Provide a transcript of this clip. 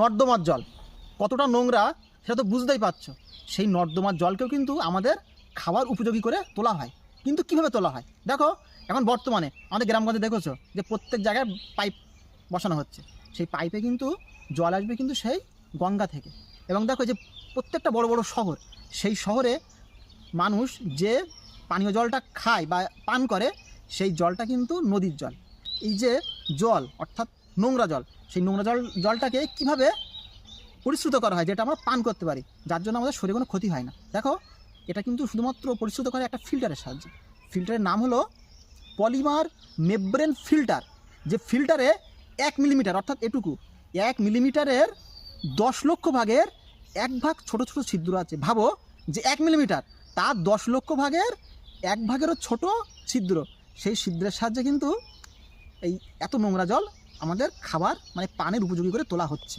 নর্দমার জল কতটা নোংরা সেটা তো বুঝতেই পারছো। সেই নর্দমার জলকেও কিন্তু আমাদের খাবার উপযোগী করে তোলা হয়। কিন্তু কিভাবে তোলা হয় দেখো, এখন বর্তমানে আমাদের গ্রামগঞ্জে দেখেছো যে প্রত্যেক জায়গায় পাইপ বসানো হচ্ছে। সেই পাইপে কিন্তু জল আসবে কিন্তু সেই গঙ্গা থেকে। এবং দেখো যে প্রত্যেকটা বড় বড় শহর, সেই শহরে মানুষ যে পানীয় জলটা খায় বা পান করে, সেই জলটা কিন্তু নদীর জল। এই যে জল অর্থাৎ নোংরা জল, সেই নোংরা জলটাকে কীভাবে পরিশ্রুত করা হয় যেটা আমরা পান করতে পারি, যার জন্য আমাদের শরীরে কোনো ক্ষতি হয় না। দেখো, এটা কিন্তু শুধুমাত্র পরিশ্রুত করে একটা ফিল্টারের সাহায্যে। ফিল্টারের নাম হলো পলিমার মেমব্রেন ফিল্টার। যে ফিল্টারে 1 মিলিমিটার অর্থাৎ এটুকু 1 মিলিমিটারের 10 লক্ষ ভাগের 1 ভাগ ছোট ছোট ছিদ্র আছে। ভাবো যে 1 মিলিমিটার তার 10 লক্ষ ভাগের 1 ভাগেরও ছোট ছিদ্র। সেই ছিদ্রের সাহায্যে কিন্তু এই এত নোংরা জল আমাদের খাবার মানে পানের উপযোগী করে তোলা হচ্ছে।